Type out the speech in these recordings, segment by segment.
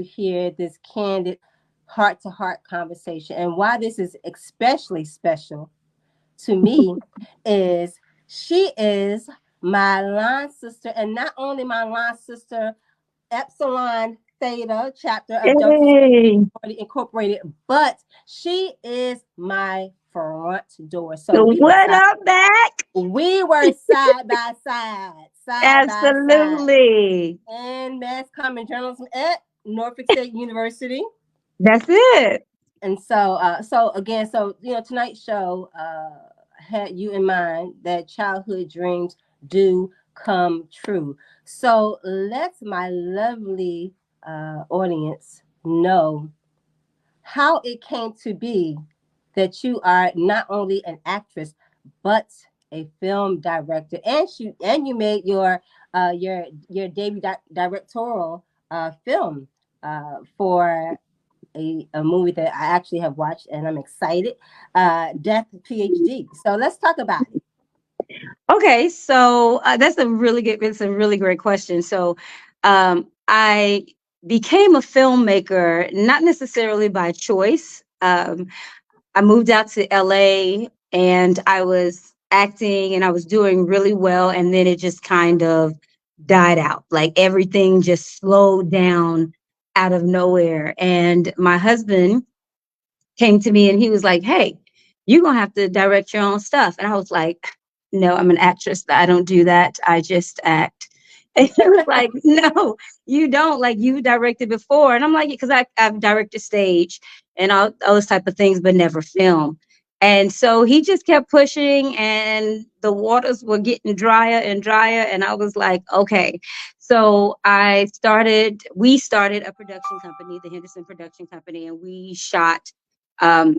hear this candid heart to heart conversation. And why this is especially special to me is she is my line sister, and not only my line sister, Epsilon Theta chapter of Delta Yay. Sorority Incorporated, but she is my front door. So What up, back? we were side by side, side by side Absolutely. in mass comm and journalism at Norfolk State University. That's it. And so again, tonight's show had you in mind that childhood dreams do come true. So let my lovely audience know how it came to be that you are not only an actress but a film director, and you made your debut directorial film for a movie that I actually have watched and I'm excited. Death PhD. So let's talk about it. Okay, so it's a really great question. So, I became a filmmaker not necessarily by choice. I moved out to LA and I was acting and I was doing really well, and then it just kind of died out. Like everything just slowed down out of nowhere. And my husband came to me and he was like, "Hey, you're gonna have to direct your own stuff." And I was like, "No, I'm an actress. I don't do that. I just act." And he was like, "No, you don't. Like you directed before." And I'm like, "Because I've directed stage and all those type of things, but never film." And so he just kept pushing, and the waters were getting drier and drier. And I was like, "Okay." So we started a production company, the Henderson Production Company, and we shot um,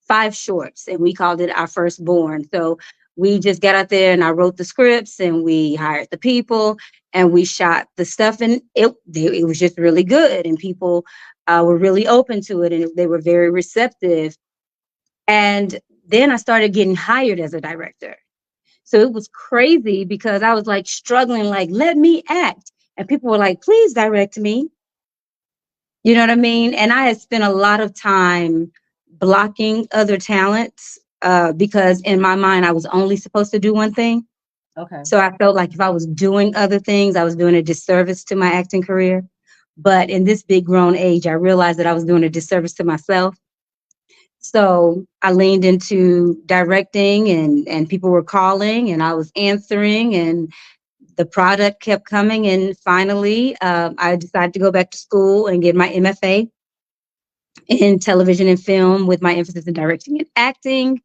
5 shorts, and we called it our firstborn. So we just got out there and I wrote the scripts and we hired the people and we shot the stuff, and it was just really good, and people were really open to it and they were very receptive. And then I started getting hired as a director. So it was crazy because I was like struggling, like, let me act. And people were like, please direct me. You know what I mean? And I had spent a lot of time blocking other talents because in my mind, I was only supposed to do one thing. Okay. So I felt like if I was doing other things, I was doing a disservice to my acting career. But in this big grown age, I realized that I was doing a disservice to myself. So I leaned into directing, and people were calling and I was answering, and the product kept coming. And finally, I decided to go back to school and get my MFA in television and film with my emphasis in directing and acting.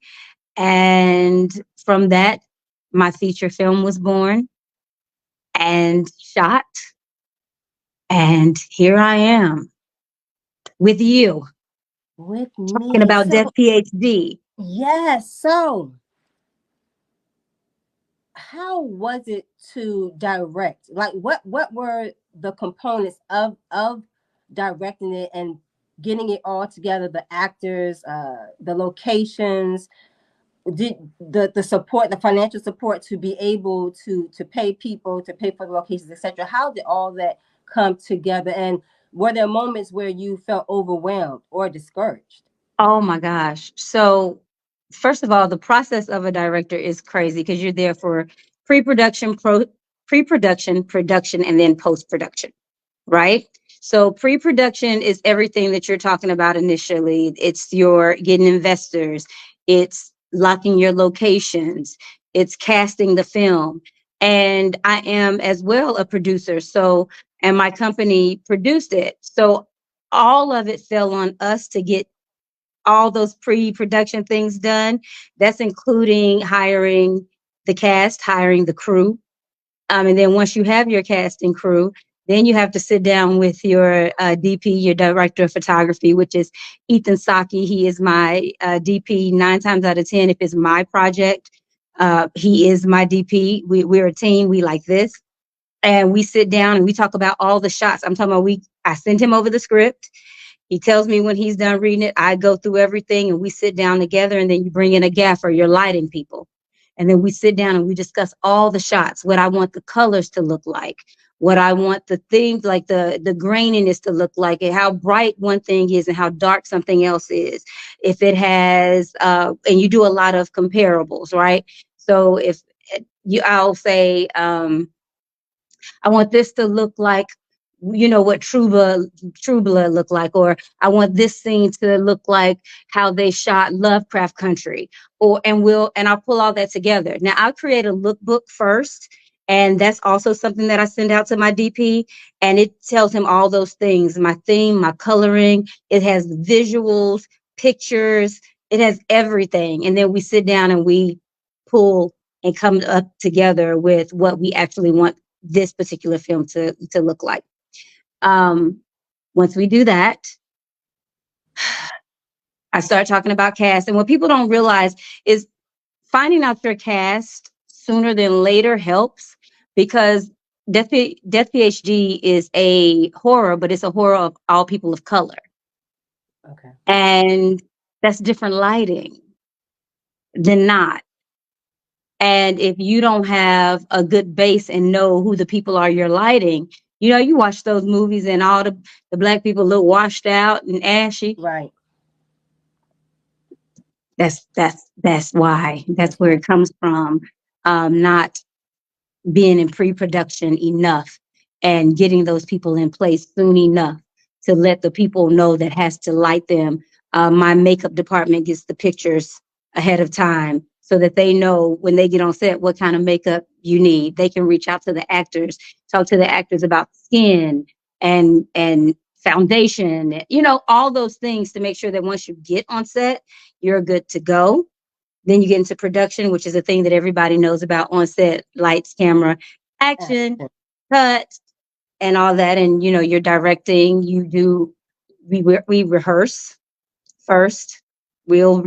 And from that, my feature film was born and shot. And here I am with you With talking me. about Death So PhD. yes. So how was it to direct? Like what were the components of directing it and getting it all together, the actors, the locations, did the support, the financial support to be able to pay people, to pay for the locations, etc. How did all that come together, and were there moments where you felt overwhelmed or discouraged? Oh my gosh. So, first of all, the process of a director is crazy because you're there for pre-production, pre-production, production, and then post-production, right? So pre-production is everything that you're talking about initially. It's your getting investors, it's locking your locations, it's casting the film. And I am as well a producer. So, and my company produced it. So all of it fell on us to get all those pre-production things done. That's including hiring the cast, hiring the crew. And then once you have your cast and crew, then you have to sit down with your DP, your director of photography, which is Ethan Saki. He is my DP 9 times out of 10. If it's my project, he is my DP. We're a team. We like this. And we sit down and we talk about all the shots. I'm talking about I send him over the script. He tells me when he's done reading it. I go through everything and we sit down together, and then you bring in a gaffer, your lighting people. And then we sit down and we discuss all the shots, what I want the colors to look like, what I want the things like the graininess to look like, and how bright one thing is and how dark something else is. If it has and you do a lot of comparables, right? So if I'll say I want this to look like, what True Blood looked like, or I want this scene to look like how they shot Lovecraft Country, and I'll pull all that together. Now I'll create a lookbook first, and that's also something that I send out to my DP, and it tells him all those things: my theme, my coloring. It has visuals, pictures, it has everything, and then we sit down and we pull and come up together with what we actually want this particular film to look like. Um, Once we do that, I start talking about cast. And what people don't realize is finding out your cast sooner than later helps, because Death PhD is a horror, but it's a horror of all people of color. Okay. And that's different lighting than not. And if you don't have a good base and know who the people are you're lighting, you watch those movies and all the black people look washed out and ashy. Right. That's why. That's That's where why. it comes from. Not being in pre-production enough and getting those people in place soon enough to let the people know that has to light them. My makeup department gets the pictures ahead of time so that they know when they get on set what kind of makeup you need. They can reach out to the actors, talk to the actors about skin and foundation, all those things to make sure that once you get on set, you're good to go. Then you get into production, which is a thing that everybody knows about: on set, lights, camera, action, Action. cut, and all that. And you're directing. We rehearse first. We'll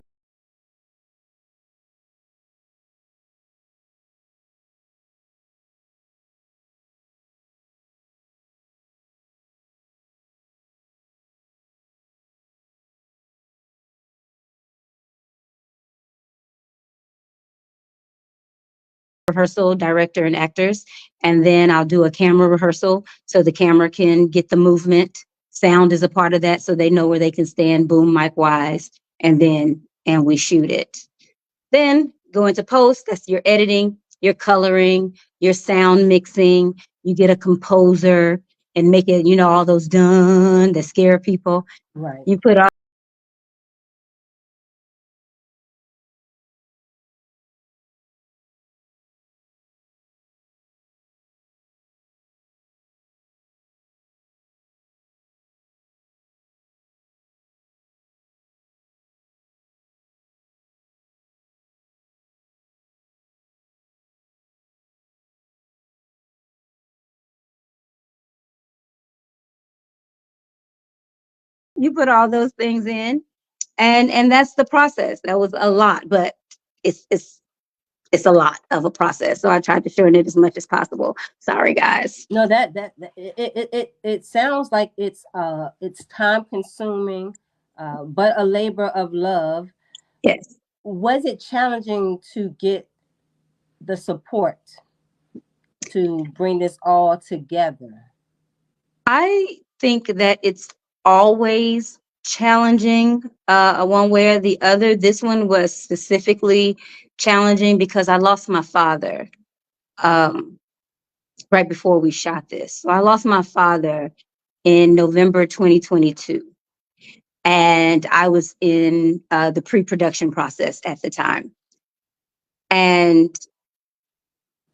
rehearsal, director and actors, and then I'll do a camera rehearsal so the camera can get the movement. Sound is a part of that, so they know where they can stand, boom, mic wise, and we shoot it. Then go into post. That's your editing, your coloring, your sound mixing. You get a composer and make it, all those done that scare people. Right. You put all you put all those things in, and that's the process. That was a lot, but it's it's it's a lot of a process. So I tried to shorten it as much as possible. Sorry, guys. No, it sounds like it's time consuming, but a labor of love. Yes. Was it challenging to get the support to bring this all together? I think that it's always challenging, one way or the other. This one was specifically challenging because I lost my father um, right before we shot this. So I lost my father in November 2022, and I was in the pre-production process at the time. And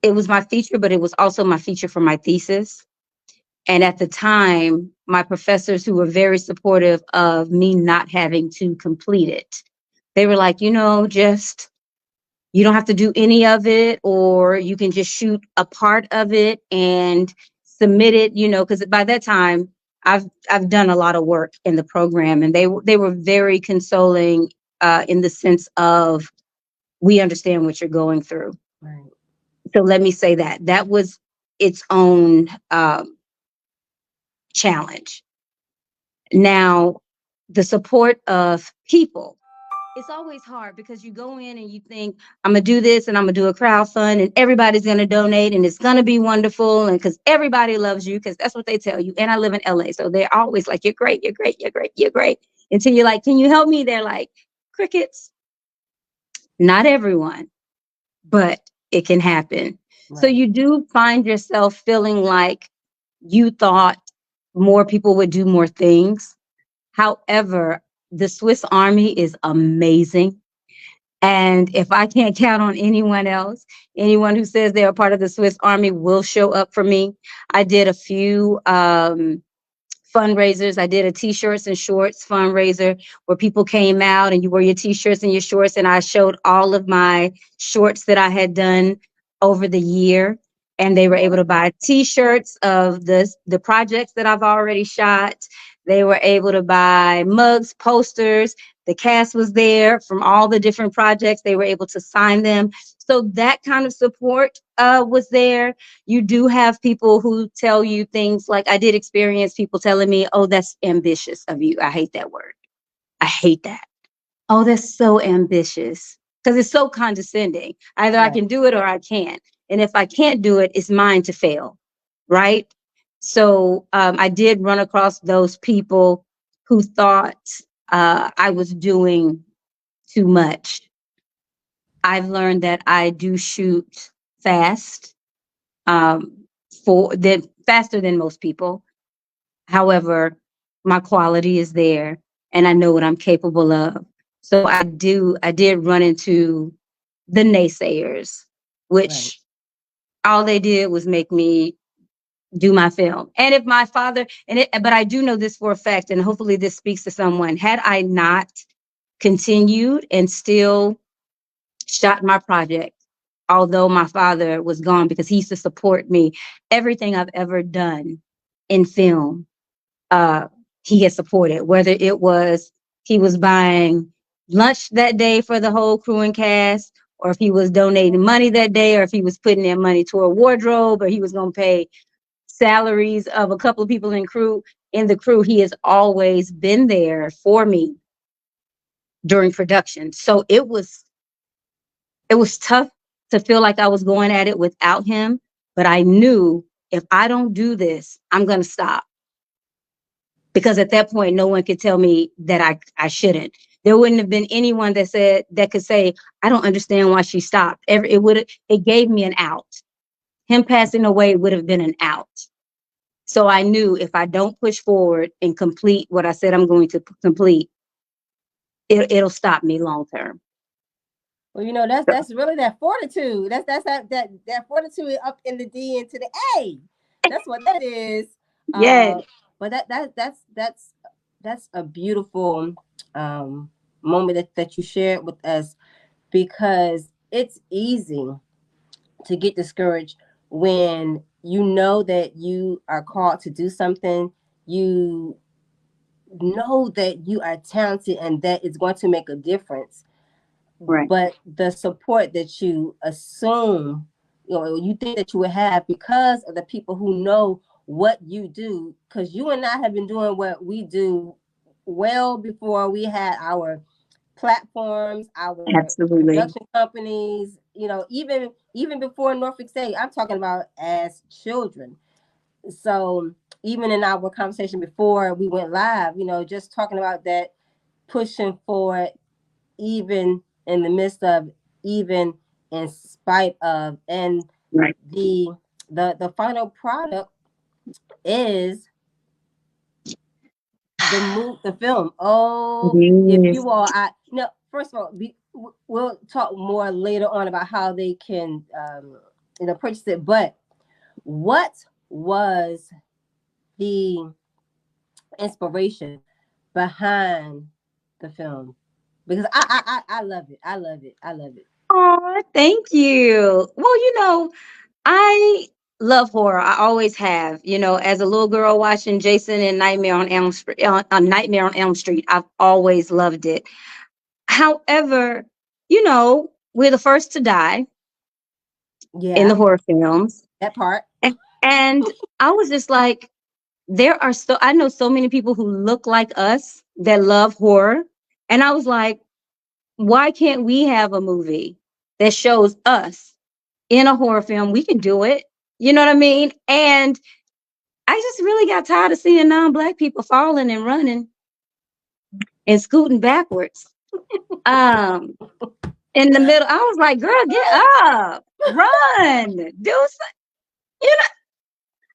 it was my feature, but it was also my feature for my thesis. And at the time, my professors, who were very supportive of me not having to complete it, they were like, just, you don't have to do any of it, or you can just shoot a part of it and submit it, because by that time, I've done a lot of work in the program, and they were very consoling, in the sense of, we understand what you're going through. Right. So let me say that was its own challenge. Now, the support of people. it's always hard because you go in and you think, I'm gonna do this and I'm gonna do a crowd fund and everybody's gonna donate and it's gonna be wonderful, and because everybody loves you, because that's what they tell you. And I live in LA, so they're always like, you're great, you're great, you're great, you're great. Until you're like, can you help me? They're like, crickets. Not everyone, but it can happen. So Right. you do find yourself feeling like you thought more people would do more things. However, the Swiss Army is amazing. And if I can't count on anyone else, anyone who says they're a part of the Swiss Army will show up for me. I did a few fundraisers. I did a t-shirts and shorts fundraiser where people came out and you wore your t-shirts and your shorts, and I showed all of my shorts that I had done over the year, and they were able to buy t-shirts of the projects that I've already shot. They were able to buy mugs, posters. The cast was there from all the different projects. They were able to sign them. So that kind of support was there. You do have people who tell you things like, I did experience people telling me, oh, that's ambitious of you. I hate that word. I hate that. Oh, that's so ambitious. Because it's so condescending. Either I Right. can do it or I can't. And if I can't do it, it's mine to fail. Right. So I did run across those people who thought I was doing too much. I've learned that I do shoot fast, um, for that faster than most people. However, my quality is there and I know what I'm capable of. So I did run into the naysayers, Right. which all they did was make me do my film. And if my father, but I do know this for a fact, and hopefully this speaks to someone, had I not continued and still shot my project, although my father was gone, because he used to support me, everything I've ever done in film, uh, he has supported, whether it was he was buying lunch that day for the whole crew and cast, or if he was donating money that day, or if he was putting in money toward wardrobe, or he was going to pay salaries of a couple of people in the crew. He has always been there for me during production. So it was tough to feel like I was going at it without him, but I knew if I don't do this, I'm going to stop, because at that point no one could tell me that I shouldn't. There wouldn't have been anyone that could say, I don't understand why she stopped. It gave me an out. Him passing away would have been an out. So I knew if I don't push forward and complete what I said I'm going to complete, it'll stop me long term. Well, that's really that fortitude. That fortitude up in the D into the A. That's what that is. Yes, But that's a beautiful um moment that you shared with us, because it's easy to get discouraged when you know that you are called to do something. You know that you are talented and that it's going to make a difference, right, but the support that you assume, you think that you would have because of the people who know what you do, because you and I have been doing what we do well before we had our platforms, our absolutely, production companies, even before Norfolk State. I'm talking about as children. So even in our conversation before we went live, just talking about that, pushing for, even in the midst of, even in spite of, and right. the the final product is the film. Oh, if Yes. you all, I no, first of all, we'll talk more later on about how they can purchase it. But what was the inspiration behind the film? Because I love it. I love it. I love it. Oh, thank you. Well, I love horror. I always have. As a little girl watching Jason and Nightmare on Elm Street, Nightmare on Elm Street, I've always loved it. However, we're the first to die in the Yeah, horror films, that part. and I was just like, I know so many people who look like us that love horror, and I was like, why can't we have a movie that shows us in a horror film? We can do it. You know what I mean? And I just really got tired of seeing non-black people falling and running and scooting backwards. Um, in the middle, I was like, "Girl, get up, run, do something." You know,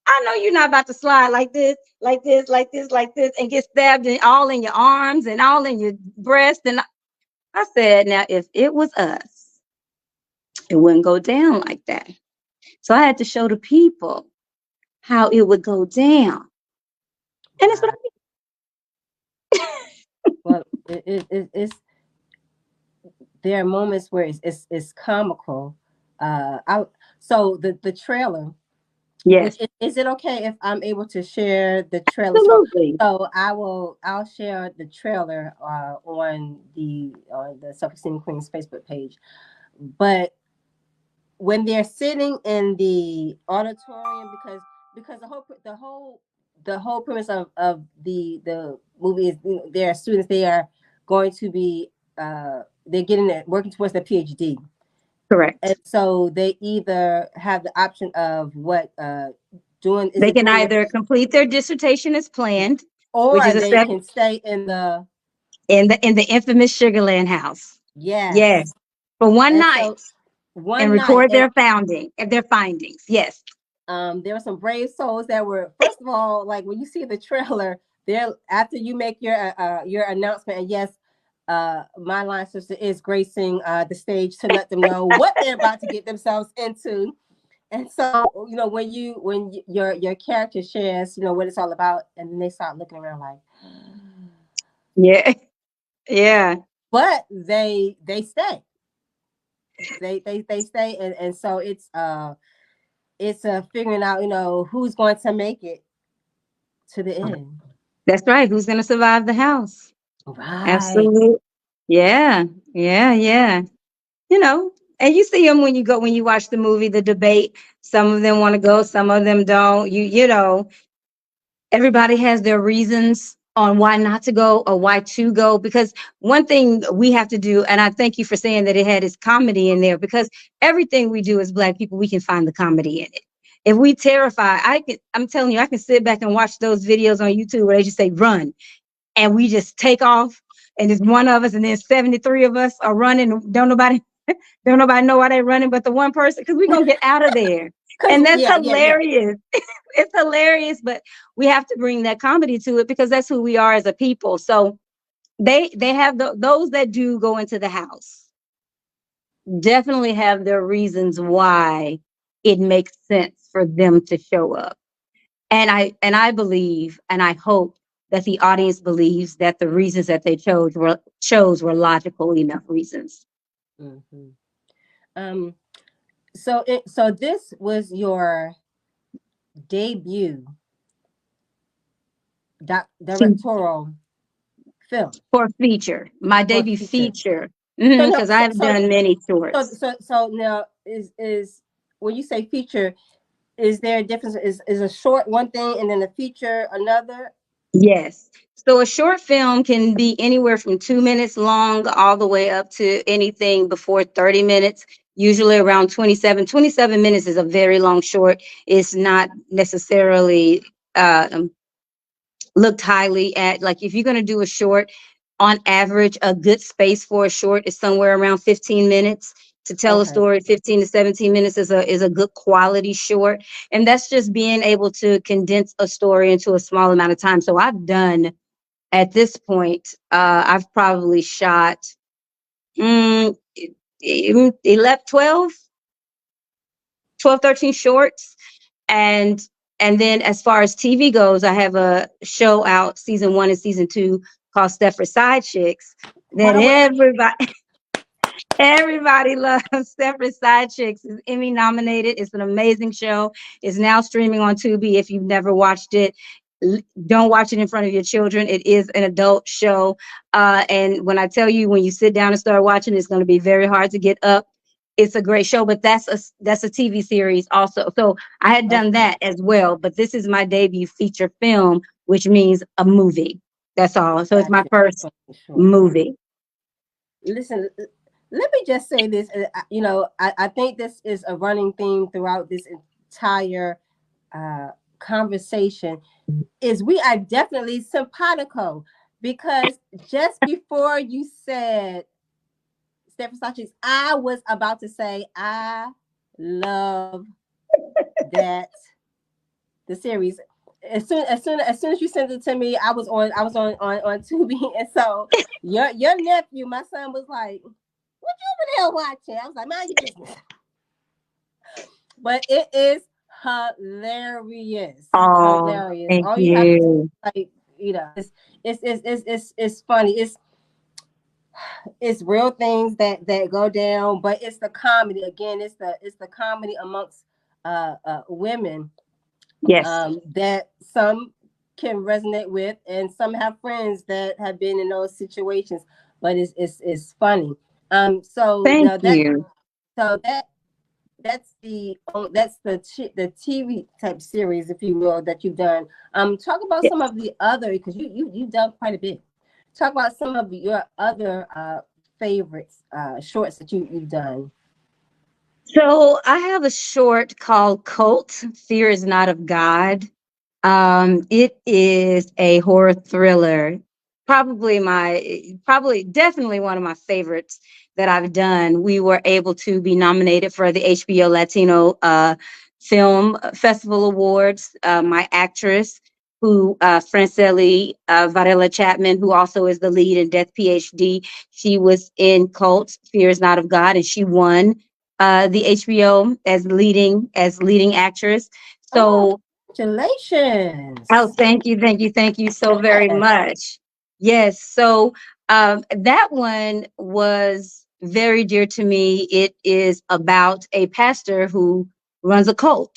I know you're not about to slide like this, like this, like this, like this, and get stabbed all in your arms and all in your breast. And I said, now, if it was us, it wouldn't go down like that. So I had to show the people how it would go down. And it's what Wow. Well, it's there are moments where it's comical. I so the trailer. Which yes, is it okay if I'm able to share the trailer? So absolutely. I'll share the trailer on the Self-Esteem Queen's Facebook page. But when they're sitting in the auditorium, because the whole premise of the movie is, there are students, they are going to be they're getting it, working towards their PhD. And Correct. so they either have the option of what doing is They it can doing the, either complete their dissertation as planned, which or is a they step can stay in the, in the infamous Sugarland house. yes. Yes, for one And night so and one night, record and their findings. Yes, there were some brave souls that were, first of all, like when you see the trailer there, after you make your announcement, and yes, my line sister is gracing the stage to let them know what they're about to get themselves into. And so, your character shares, what it's all about, and then they start looking around like, yeah, yeah. but they stay. They stay, and so it's figuring out, who's going to make it to the end. That's right. Who's going to survive the house? Right. Absolutely. Yeah, yeah, yeah. You know, and you see them when you watch the movie, the debate. Some of them want to go, some of them don't. Everybody has their reasons on why not to go or why to go. Because one thing we have to do, and I thank you for saying that it had its comedy in there, because everything we do as Black people, we can find the comedy in it. If we terrify, I'm telling you, I can sit back and watch those videos on YouTube where they just say run, and we just take off, and there's one of us, and then 73 of us are running. Don't nobody know why they're running but the one person, because we're gonna get out of there. Because And that's yeah, yeah, yeah. hilarious. It's hilarious, but we have to bring that comedy to it because that's who we are as a people. So they have those that do go into the house definitely have their reasons why it makes sense for them to show up. And I believe and I hope that the audience believes that the reasons that they chose were logical enough reasons. Hmm. Um. So this was your debut directorial film For feature, my or debut feature. feature, So no, because I've done many shorts. now is when you say feature, is there a difference? Is a short one thing and then a feature another? Yes. So a short film can be anywhere from 2 minutes long all the way up to anything before 30 minutes, usually around 27. 27 minutes is a very long short. It's not necessarily looked highly at. Like if you're going to do a short, on average, a good space for a short is somewhere around 15 minutes. To tell a Okay. story, 15 to 17 minutes is a good quality short. And that's just being able to condense a story into a small amount of time. So I've done, at this point, I've probably shot mm, 11, 12, 13 shorts. And and then as far as TV goes, I have a show out, season 1 and season 2, called Stepford Side Chicks, that Well, everybody loves. Stepford Side Chicks is Emmy nominated. It's an amazing show. It's now streaming on Tubi. If you've never watched it, don't watch it in front of your children. It is an adult show. And when I tell you, when you sit down and start watching, it's going to be very hard to get up. It's a great show, but that's a TV series also. So I had done okay. that as well, but this is my debut feature film, which means a movie. That's all. So it's my Gotcha. Just first making sure. movie. listen, let me just say this. I think this is a running theme throughout this entire uh, conversation. Is we are definitely simpatico, because just before you said Stephen Sanchez, I was about to say I love that the series. As soon as you sent it to me, I was on Tubi, and so your nephew, my son, was like, "What you over there watching?" I was like, "Mind your business." But it is hilarious, Oh, hilarious. thank All you have to do, you. like, it's funny. It's real things that go down, but it's the comedy again. It's the comedy amongst women, Yes, that some can resonate with, and some have friends that have been in those situations. But it's funny. So thank now that you. so that's the TV type series, if you will, that you've done. Talk about some of the other, because you've done quite a bit. Talk about some of your other favorites, shorts that you've done. So I have a short called Cult, Fear is Not of God. It is a horror thriller. Probably definitely one of my favorites that I've done. We were able to be nominated for the HBO Latino Film Festival Awards. My actress, who Franceli Varela Chapman, who also is the lead in Death PhD, she was in Cult, Fear is Not of God, and she won the HBO as leading actress. Oh, So oh, congratulations. thank you so very Yes. much. Yes, so that one was very dear to me. It is about a pastor who runs a cult,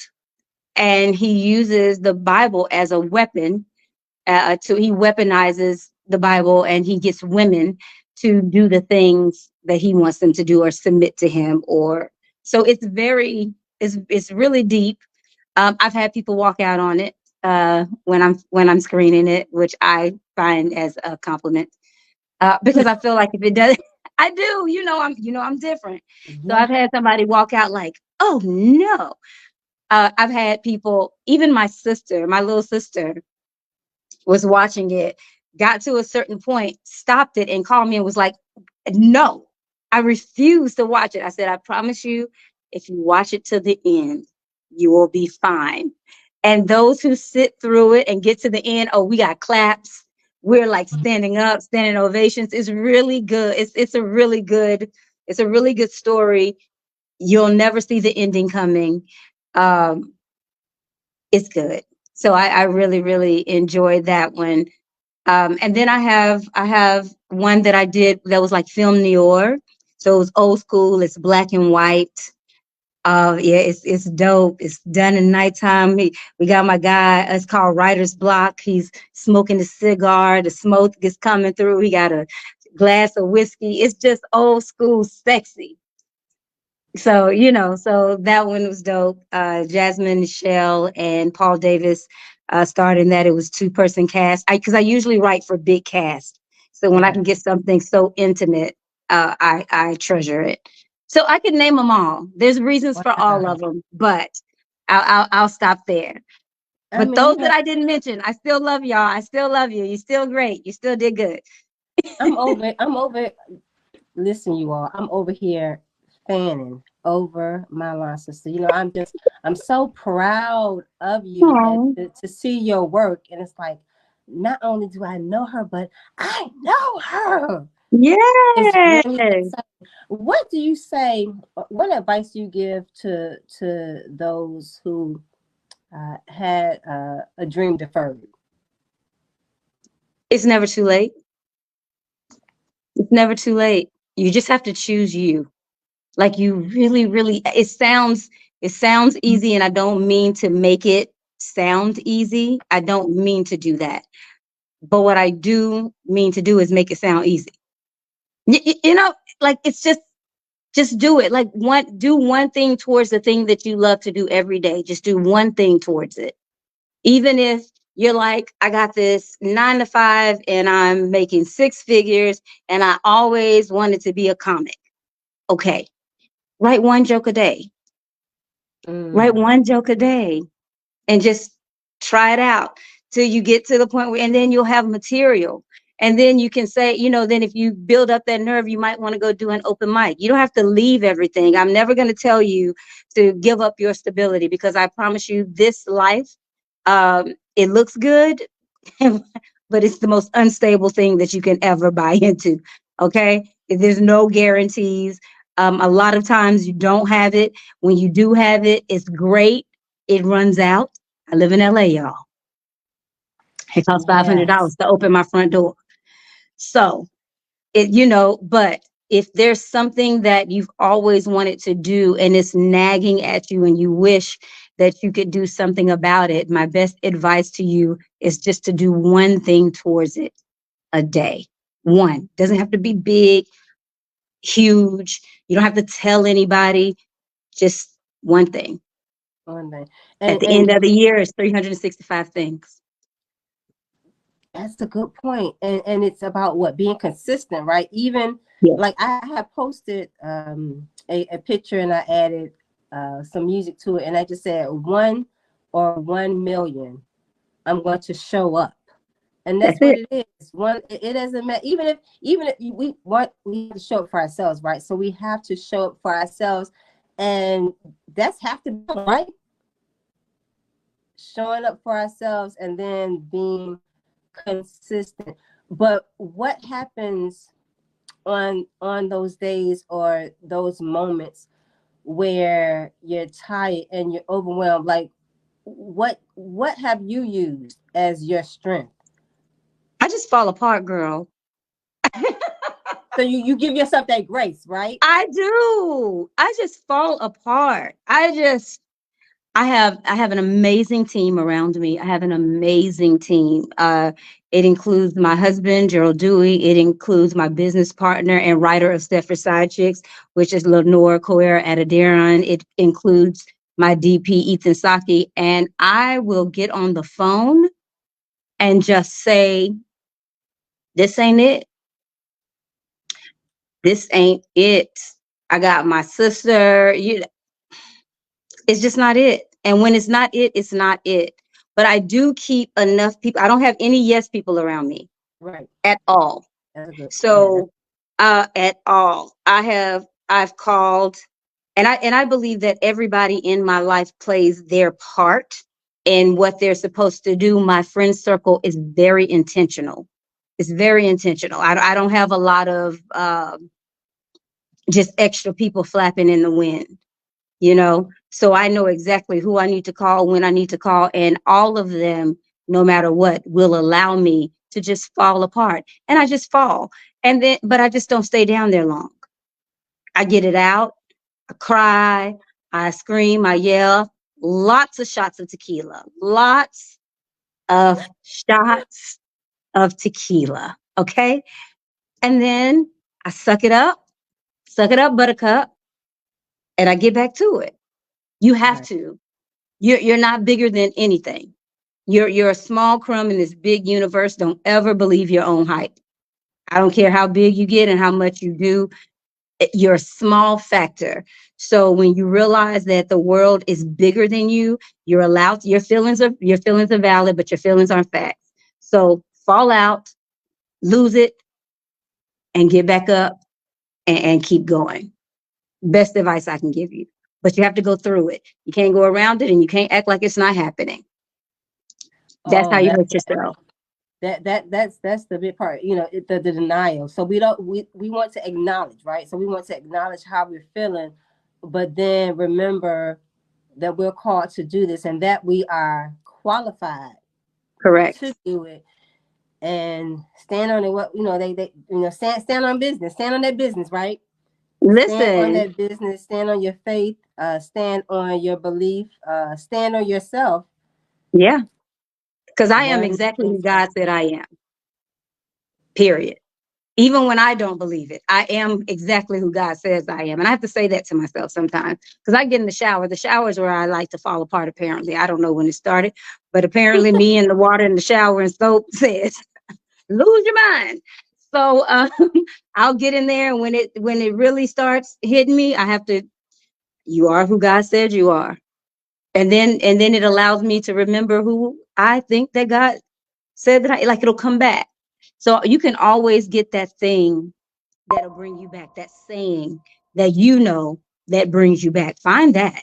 and he uses the Bible as a weapon. He weaponizes the Bible, and he gets women to do the things that he wants them to do or submit to him. Or so it's really deep. I've had people walk out on it when I'm screening it, which I find as a compliment, because I feel like if it does, I do. I'm different. So Yeah. I've had somebody walk out like, "Oh no." I've had people, even my sister, my little sister, was watching it, got to a certain point, stopped it, and called me and was like, "No, I refuse to watch it." I said, "I promise you, if you watch it to the end, you will be fine." And those who sit through it and get to the end, oh, we got claps. We're like standing up, standing ovations. It's really good. It's a really good story. You'll never see the ending coming. Um, it's good. So I really, really enjoyed that one. And then I have one that I did that was like film noir. So it was old school. It's black and white. Yeah, it's dope. It's done in nighttime. We got my guy. It's called Writer's Block. He's smoking a cigar. The smoke is coming through. He got a glass of whiskey. It's just old school, sexy. So that one was dope. Jasmine Michelle and Paul Davis starred in that. It was two-person cast. Because I usually write for big cast, so when I Okay. can get something so intimate, I treasure it. So I could name them all. There's reasons for all Wow. of them, but I'll stop there. I But mean, those that I didn't mention, I still love y'all. I still love you. You're still great. You still did good. I'm over. Listen, you all, I'm over here fanning over my line sister. I'm so proud of you, and Oh, to see your work. And it's like, not only do I know her, but I know her. It's really yes. exciting. What do you say? What advice do you give to those who had a dream deferred? It's never too late. It's never too late. You just have to choose you. Like you really, really, it sounds easy, and I don't mean to make it sound easy. I don't mean to do that. But what I do mean to do is make it sound easy. Like it's just do it. Like do one thing towards the thing that you love to do every day. Just do one thing towards it. Even if You're like, I got this 9 to 5 and I'm making 6 figures and I always wanted to be a comic. Okay. Write one joke a day. Write Mm. one joke a day and just try it out till you get to the point where, and then you'll have material. And then you can say, then if you build up that nerve, you might want to go do an open mic. You don't have to leave everything. I'm never going to tell you to give up your stability, because I promise you this life, it looks good, but it's the most unstable thing that you can ever buy into. Okay. There's no guarantees. A lot of times you don't have it. When you do have it, it's great. It runs out. I live in LA, y'all. It costs Yes. $500 to open my front door. So but if there's something that you've always wanted to do and it's nagging at you and you wish that you could do something about it, my best advice to you is just to do one thing towards it a day. One. Doesn't have to be big, huge. You don't have to tell anybody. Just one thing. One thing. At the And end of the year, it's 365 things. that's a good point. And it's about what, being consistent, right? Even Yeah. like I have posted a picture and I added some music to it, and I just said 1 or 1 million. I'm going to show up. And That's that's what it. it is. It doesn't matter. Even if we have to show up for ourselves, right? So we have to show up for ourselves, and that's half the battle, right? Showing up for ourselves and then being consistent. But what happens on those days or those moments where you're tired and you're overwhelmed? Like, what have you used as your strength? I just fall apart, girl. So you give yourself that grace, right? I do. I just fall apart. I have an amazing team around me. I have an amazing team. It includes my husband, Gerald Dewey. It includes my business partner and writer of Stepford Side Chicks, which is Lenore Coer Adadiran. It includes my DP, Ethan Saki. And I will get on the phone and just say, this ain't it. This ain't it. I got my sister. It's just not it. And when it's not it, it's not it. But I do keep enough people. I don't have any yes people around me Right. at all. That's a good. Yeah. So at all. I've called, and I believe that everybody in my life plays their part in what they're supposed to do. My friend circle is very intentional. It's very intentional. I don't have a lot of just extra people flapping in the wind. So I know exactly who I need to call, when I need to call, and all of them, no matter what, will allow me to just fall apart. And I just fall. But I just don't stay down there long. I get it out, I cry, I scream, I yell, lots of shots of tequila, lots of shots of tequila. Okay. And then I suck it up, buttercup, and I get back to it. You have Right. to. You're not bigger than anything. You're a small crumb in this big universe. Don't ever believe your own hype. I don't care how big you get and how much you do. You're a small factor. So when you realize that the world is bigger than you, you're allowed. Your feelings are valid, but your feelings aren't facts. So fall out, lose it, and get back up, and keep going. Best advice I can give you. But you have to go through it. You can't go around it, and you can't act like it's not happening. That's how Oh, you hurt yourself. that's the big part. The denial. So we want to acknowledge, right? So we want to acknowledge how we're feeling, but then remember that we're called to do this and that we are qualified to Correct. do it, and stand on it. What they stand on business, stand on that business, right? Stand on Listen, that business, stand on your faith, stand on your belief, stand on yourself. yeah, because I am One exactly thing. who God said I am. Period. Even when I don't believe it, I am exactly who God says I am. And I have to say that to myself sometimes because I get in the shower. The shower is where I like to fall apart, apparently. I don't know when it started, but apparently me and the water in the shower and soap says, lose your mind. So I'll get in there, and when it really starts hitting me, I have to, you are who God said you are. And then it allows me to remember who I think that God said that like it'll come back. So you can always get that thing that'll bring you back, that saying that that brings you back. Find that.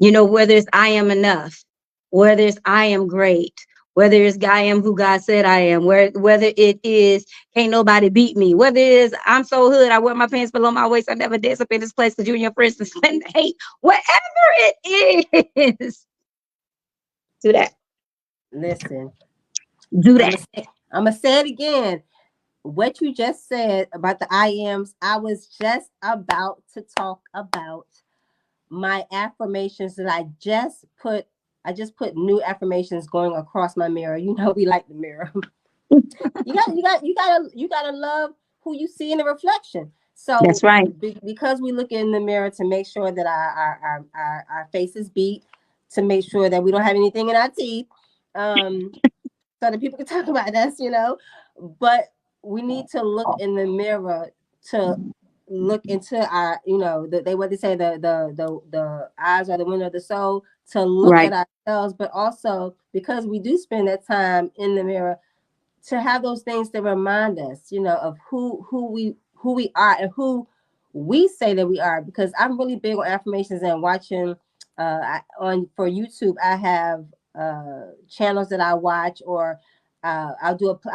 Whether it's I am enough, whether it's I am great, whether it's I am who God said I am, whether it is can't nobody beat me, whether it is I'm so hood, I wear my pants below my waist, I never dance up in this place because you and your friends spend hate, whatever it is, do that. Listen, Do that. I'm gonna say it again. What you just said about the I ams, I was just about to talk about my affirmations that I just put. I just put new affirmations going across my mirror. You know, we like the mirror. You gotta love who you see in the reflection. That's So right. because we look in the mirror to make sure that our face is beat, to make sure that we don't have anything in our teeth, um, so that people can talk about us, But we need to look in the mirror to look into our, they what they say, the eyes are the window of the soul, to look Right. at ourselves, but also because we do spend that time in the mirror, to have those things that remind us, of who we are and who we say that we are. Because I'm really big on affirmations and watching. On for YouTube, I have channels that I watch, or I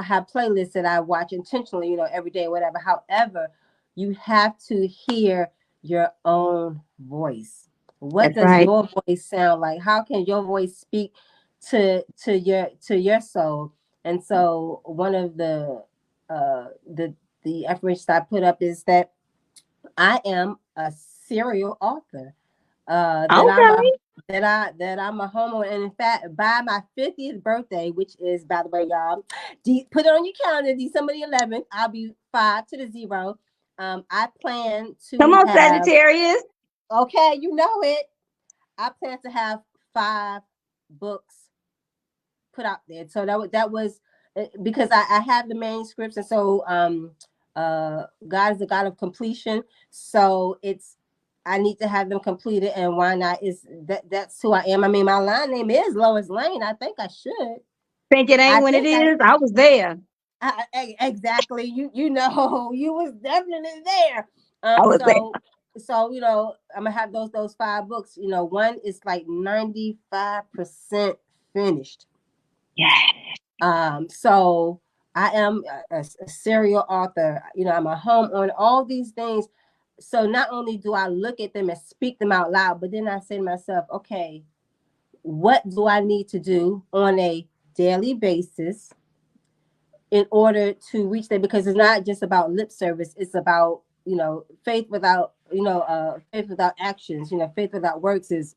have playlists that I watch intentionally, every day, whatever. However, you have to hear your own voice. What That's does right. your voice sound like? How can your voice speak to your soul? And so one of uh the affirmations I put up is that I am a serial author. That I'm a Okay. that I'm a homeowner, and in fact, by my 50th birthday, which is, by the way, y'all, put it on your calendar, December the 11th, I'll be 5 to the 0. I plan Come to on, have, Sagittarius. okay, you know it. I plan to have 5 books put out there. So that was because I have the manuscripts, and so God is a God of completion. So I need to have them completed, and why not? Is that's who I am. I mean, my line name is Lois Lane. I think I should. Think it ain't I when it think I, is. I was there. exactly. You you was definitely there. I was there. So I'm gonna have those 5 books. One is like 95% finished. Yeah. So I am a serial author. I'm a homeowner. All these things. So not only do I look at them and speak them out loud, but then I say to myself, okay, what do I need to do on a daily basis in order to reach that? Because it's not just about lip service. It's about, faith without actions. Faith without works is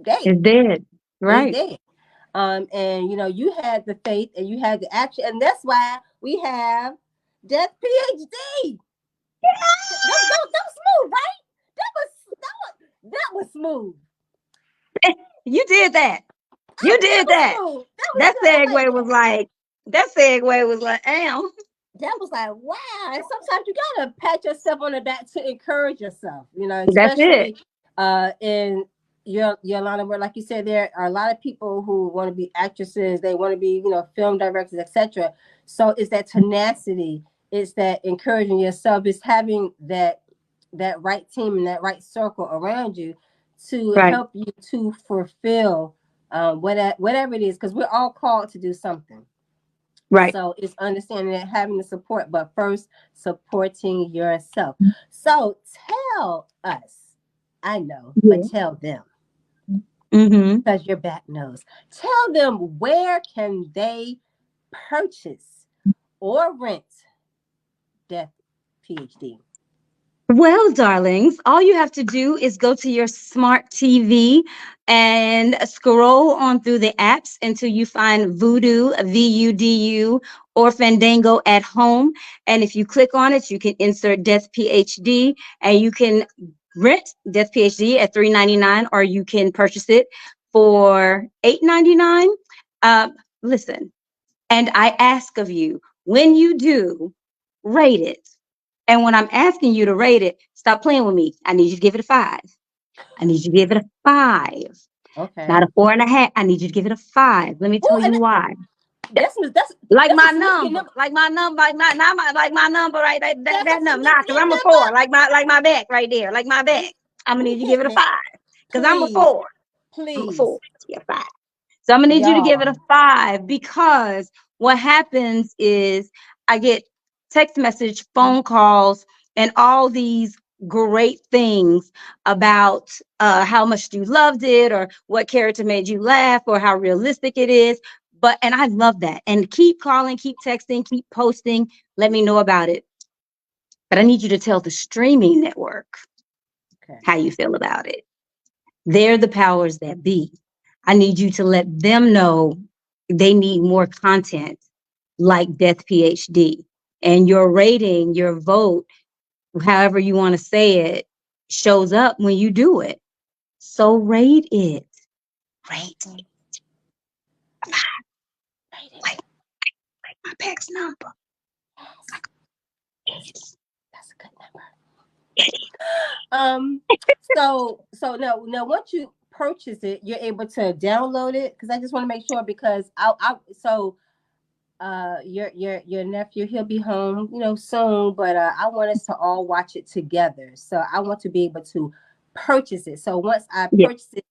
dead. It's dead. Is Right. dead. And you had the faith and you had the action, and that's why we have Death PhD. That was smooth, right? That was smooth. You did that. You That did was that. smooth. That was That good. I like segue was that. like, that segue was like, damn. That was like, wow. And sometimes you gotta pat yourself on the back to encourage yourself, That's it. especially in your line of work. Like you said, there are a lot of people who want to be actresses, they want to be, film directors, etc. So it's that tenacity, it's that encouraging yourself, it's having that right team and that right circle around you to Right. help you to fulfill whatever it is, because we're all called to do something. Right. So it's understanding that, having the support, but first supporting yourself. So tell us, I know, but Yeah. tell them, Mm-hmm. because your back knows. Tell them, where can they purchase or rent Death PhD? Well, darlings, all you have to do is go to your smart TV and scroll on through the apps until you find Voodoo, VUDU, or Fandango at home. And if you click on it, you can insert Death PhD and you can rent Death PhD at $3.99, or you can purchase it for $8.99. Listen, and I ask of you, when you do, rate it. And when I'm asking you to rate it, stop playing with me. I need you to give it a 5. I need you to give it a 5. Not Okay. a 4.5. I need you to give it a 5. Let me Oh, tell and you why. Like that's a my sneaky number, number. like my number, like my number, right? That, That's a that number, nah, cause sneaky I'm a number. 4, like my back right there, like my back. I'm gonna need You you to give hit it a me, 5, cause I'm a please, 4. I'm a please, 4. Yeah, 5. So I'm gonna need you to give it a y'all. 5, because what happens is I get text message, phone calls, and all these great things about how much you loved it, or what character made you laugh, or how realistic it is. But and I love that. And keep calling, keep texting, keep posting. Let me know about it. But I need you to tell the streaming network Okay. how you feel about it. They're the powers that be. I need you to let them know they need more content like Death PhD. And your rating, your vote, however you want to say it, shows up when you do it. So rate it. Rate Mm, rate it. like my PAX number. Yes, that's that's a good number. It Um. So now once you purchase it, you're able to download it because I just want to make sure because I so your nephew he'll be home soon, but I want us to all watch it together, so I want to be able to purchase it. So once I is. purchase it,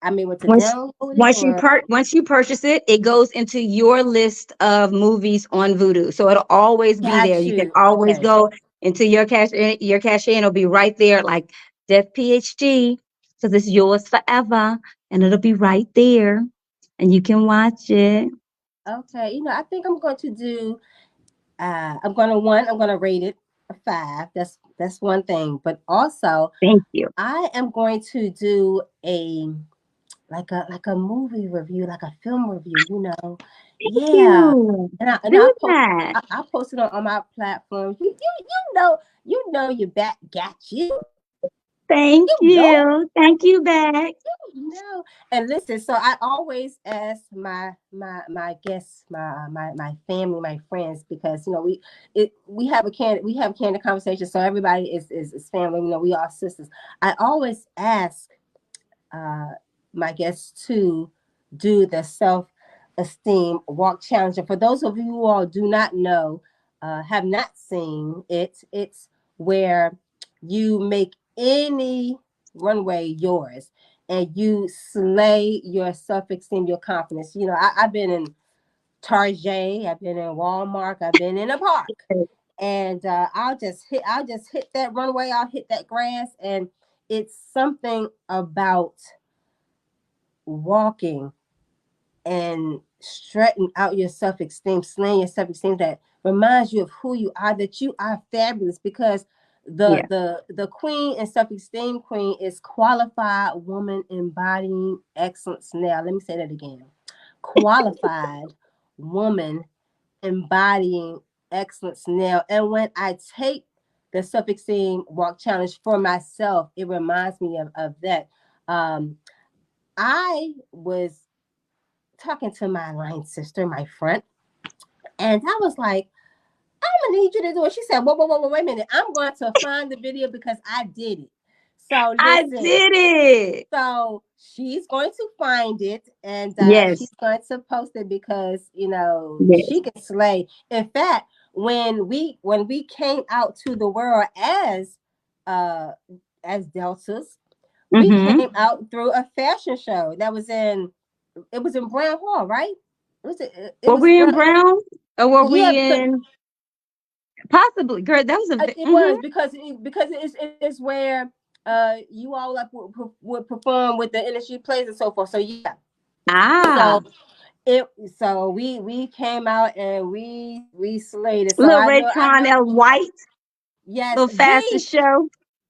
I'm able to Once download it, once you or once you purchase it, it goes into your list of movies on Vudu. So it'll always be there. got You can you. always Okay. go into your cache, and it'll be right there, like Death PhD, because it's yours forever, and it'll be right there, and you can watch it. Okay, I think I'm going to do I'm gonna rate it a 5. That's one thing, but also Thank you. I am going to do a like a movie review, like a film review, Thank Yeah. you. And Do that. I posted on my platform. You back got you. Thank You know you. Thank you back. no. And listen, so I always ask my guests, my family, my friends, because we have a candid conversation, so everybody is family. We all sisters. I always ask uh, my guests to do the self-esteem walk challenge. And for those of you who all do not know, have not seen it, it's where you make any runway yours and you slay your self-esteem, your confidence. I've been in Target, I've been in Walmart, I've been in a park, and I'll just hit that runway, I'll hit that grass, and it's something about walking and strutting out your self-esteem, slaying your self-esteem that reminds you of who you are, that you are fabulous, because the Yeah. the queen and self-esteem queen is qualified woman embodying excellence. Now let me say that again. Qualified woman embodying excellence now. And when I take the self-esteem walk challenge for myself, it reminds me of that. I was talking to my line sister, my friend, and I was like, I'm gonna need you to do it. She said, whoa, wait a minute. I'm going to find the video because I did it. So I listen, did it. so she's going to find it and she's Yes. going to post it because Yes. she can slay. In fact, when we came out to the world uh as deltas, we Mm-hmm. came out through a fashion show that was in it was in Brown Hall, right? It Were was we in Brown. Brown, or were Yeah, we because in possibly? Girl, that was a. it Mm-hmm. was because it's where you all like would perform with the industry plays and so forth. So yeah, Ah, so it so we came out and we slayed it. So little I Ray know Tron L. White, yes little fashion show.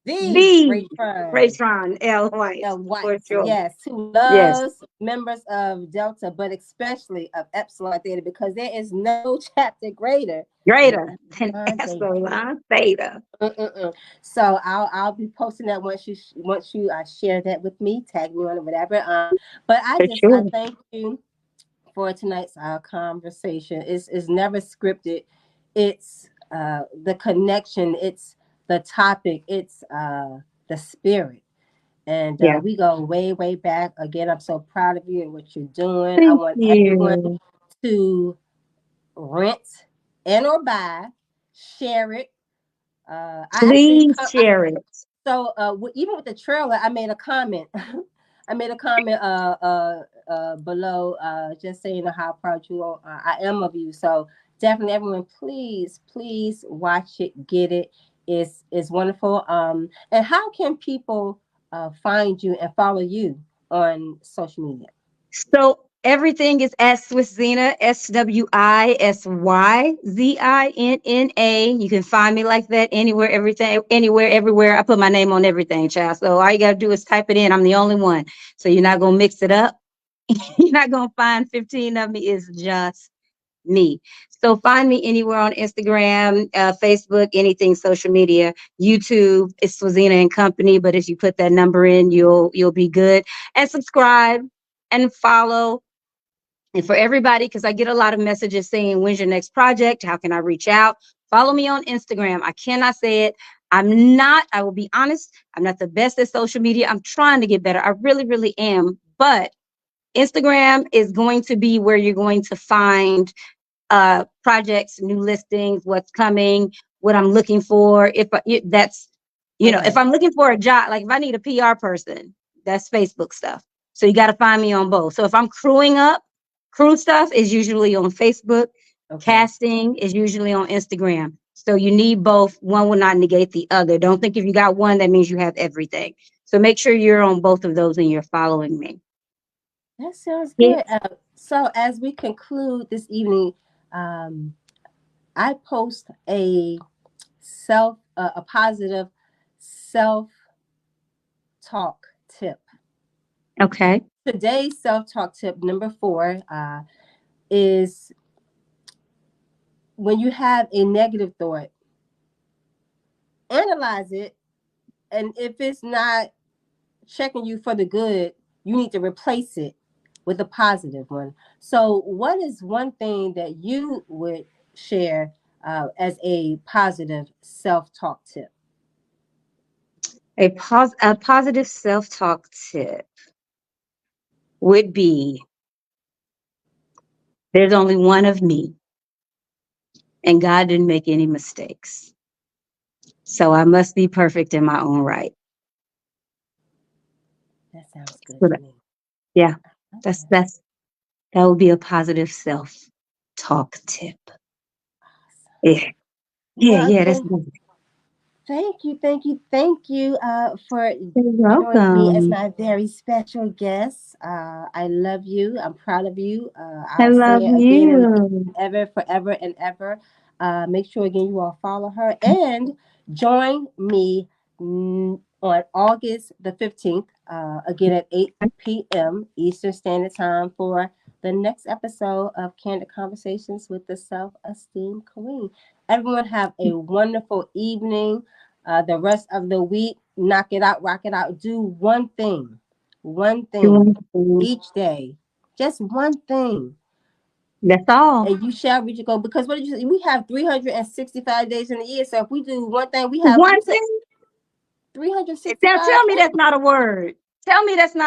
the The Raytron Raytron L. White, White, for sure. yes, who Yes. loves members of Delta, but especially of Epsilon Theta, because there is no chapter greater than Greater than Epsilon Theta. epsilon theta. Mm-mm-mm. So I'll be posting that once you share that with me, tag me on it, whatever. But For I sure. thank you for tonight's conversation. It's never scripted. It's the connection. It's the topic. It's the spirit. And Yeah. we go way back. Again, I'm so proud of you and what you're doing. I Thank want everyone you. to rent and or buy, share it. I actually Please share it. so even with the trailer, I made a comment. I made a comment below just saying how proud I am of you. So definitely, everyone, please watch it, get it. It's wonderful. And how can people find you and follow you on social media? So everything is at Swissina, SWISYZINNA. You can find me like that anywhere, everything, anywhere, everywhere. I put my name on everything, child. So all you gotta do is type it in. I'm the only one. So you're not gonna mix it up. You're not gonna find 15 of me. It's just me. So find me anywhere on Instagram, Facebook, anything social media, YouTube. It's Swazina and Company. But if you put that number in, you'll be good. And subscribe and follow. And for everybody, because I get a lot of messages saying, "When's your next project? How can I reach out?" Follow me on Instagram. I cannot say it. I'm not. I will be honest. I'm not the best at social media. I'm trying to get better. I really am. But Instagram is going to be where you're going to find projects, new listings, what's coming, what I'm looking for. That's, if Okay, I'm looking for a job, like if I need a PR person, that's Facebook stuff. So you got to find me on both. So if I'm crewing up, crew stuff is usually on Facebook. okay. Casting is usually on Instagram. So you need both. One will not negate the other. Don't think if you got one, that means you have everything. So make sure you're on both of those and you're following me. That sounds good. Yes. So as we conclude this evening, um, I post a positive self talk tip. Okay. Today's self talk tip number 4 is when you have a negative thought, analyze it, and if it's not checking you for the good, you need to replace it with a positive one. So, what is one thing that you would share as a positive self talk tip? A positive self-talk tip would be, there's only one of me and God didn't make any mistakes. So I must be perfect in my own right. That sounds good So to that- me. yeah, that's Okay. that's that would be a positive self-talk tip. Yeah. Yeah, Well, yeah, that's again, good. thank you for You're joining me as welcome. my very special guest. I love you. I'm proud of you. I I'll say love it again and again, you. ever, forever and ever. Make sure again you all follow her and join me on August the 15th, again at 8 p.m. Eastern Standard Time for the next episode of Candid Conversations with the Self-Esteem Queen. Everyone have a wonderful evening. The rest of the week, knock it out, rock it out. Do one You thing want to- each day, just one thing, That's all. and you shall reach your goal. Because what did you say? We have 365 days in a year. So if we do one thing, we have One you said thing. Now 365 tell me that's not a word. Tell me that's not